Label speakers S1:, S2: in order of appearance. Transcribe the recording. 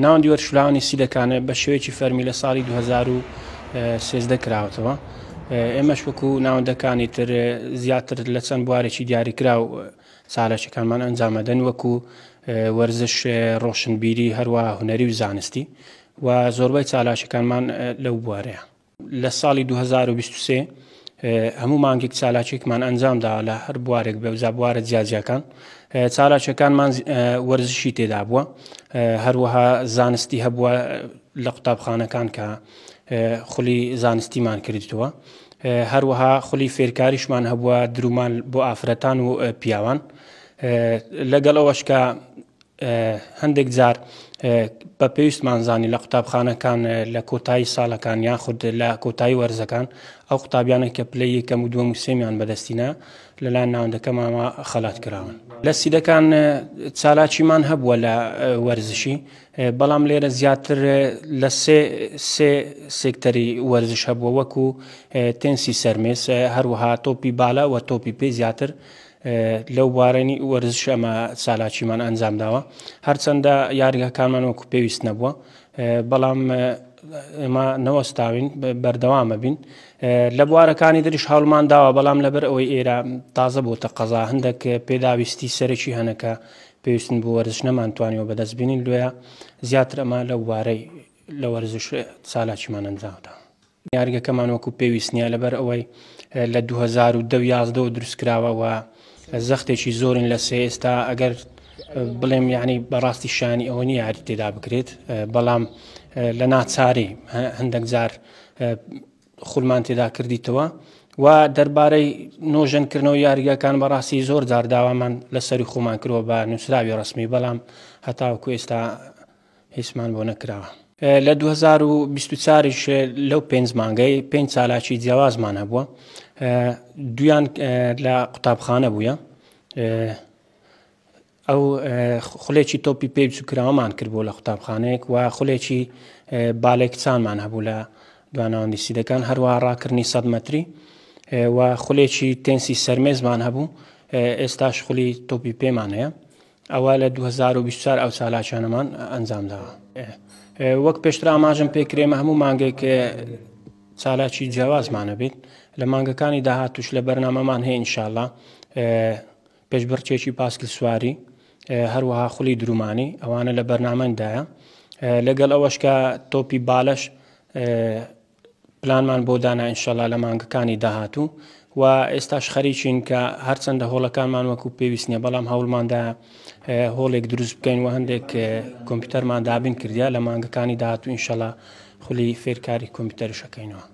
S1: ناوەندی وەرشلانی سیدەکانە بە شێوەیەکی فەرمی لە ساڵی 2013 کراوەتەوە. ئێمەش وەکو ناوەندەکانی تر زیاتر لە چەند بوارێکی دیاریکرا و چالەشەکانمان ئەنجامەدەن وەکو وەرزش، ڕۆشنبیری، هەروە هونەری و زانستی و زۆربەی چالاشەکانمان لەو بوارەیە. لە ساڵی 2023 هەموو مانگێک چالاکێکمان ئەنجامدا لە هەر بوارێک بە وزا بوارە جیاجیەکان. چالاکەکانمان وەرزشی تێدا بووە، هەروەها زانستی هەبووە لە قوتابخانەکان کە خولی زانستیمان کردیتەوە، هەروەها خولی فێرکاریشمان هەبووە درومان بۆ ئافرەتان و پیاوان. لەگەڵ ئەوەش کە هەندێک جار بە پێویستمان زانی لە قوتابخانەکان لە کۆتایی ساڵەکان یاخود لە کۆتایی وەرزەکان ئەو قوتابیانە کە پلەی یەکەم و دووەم و سێمیان بەدەستینە لەلایەن ناوەندەکەمانەوە خەڵات کراون. لە سیدەکان چالاکیمان هەبووە لە وەرزشی، بەڵام لێرە زیاتر لە سێ سێکتەری وەرزش هەبووە وەکو تێنسی سەرمێس، هەروەها تۆپی بالا و تۆپی پێ زیاتر لەو بوارەی وەرزش ئەمە چالاکیمان ئەنجام داوە، هەرچەندە یاریگەکانمان وەکو پێویست نەبووە، بەڵام ئێمە نەوەستاوین بەردەوامە بین. لە بوارەکانی دریش هەوڵمان داوە، بەڵام لەبەر ئەوەی ئێرە تازە بۆتە قەزا هەندێک پێداویستی سەرەکی هەنەکە پێویستن بۆ وەرزش نەمانتوانیەوە بەدەست بینین، لێە زیاتر ئەمە لەو بوارەی لە وەرزش چالاکیمان ئەنجامدا. یاریگەکەمان وەکو پێویست نییە لەبەر ئەوەی لە 2011 دروستکراوە و زەختێکی زۆرن لە سێ ئێستا ئەگەر بڵێم یعنی بەڕاستی شانی ئەوە نیە یاری تێدا بکرێت، بەڵام لە ناچاری هەندێک جار خوڵمان تێدا کردیتەوە و دەربارەی نۆژەنکردنەوە یاریگەکان بەڕاستی زۆر جار داوامان لەسەری خۆمان کردەوە بە نووسراوی ڕسمی، بەڵام هەتاوەکو ئێستا هیچمان بۆ نەکراوە. لە 2024ش لەو 5 مانگەی 5 چالاکی جیاوازمان هەبووە، دویان لە قوتابخانە بووە. ئەو خولێکی تۆپی پێ بچووکراوەمان کرد بۆ لە قوتابخانەیەک و خولێکی بالێکچانمان هەبوو لە دواناوەندی سیدەکان، هەروە ڕاکردنی 100 مەتری و خولێکی تێنسی سەرمێزمان هەبوو، ئێستاش خولی تۆپی پێمان هەیە. ئەوە لە 2024 ئەو چالاکیانەمان ئەنجامداوە. وەک پێشتر ئاماژم پێکرێمە هەموو مانگێک چالاکی جیاوازمانە بێت. لە مانگەکانی داهاتوش لە بەرنامەمان هەیە ئینشاءڵڵا پێشبڕکێکی پاسکل سواری، هەروەها خولی درومانی، ئەوانە لە بەرنامەندایە. لەگەڵ ئەوەش کە تۆپی بالەش پلانمان بۆ دانا ئینشاءڵڵا لە مانگەکانی داهاتوو و ئێستاش خەریکین کە هەرچەندە هۆڵەکانمان وەکو پێویست نییە، بەڵام هەوڵماندا هۆڵێک دروست بکەین و هەندێک کۆمپیوتەرمان دابین کردیا لە مانگەکانی داهاتوو ئینشاءڵڵا خولی فێرکاری کۆمپیوتەرشەکەینەوە.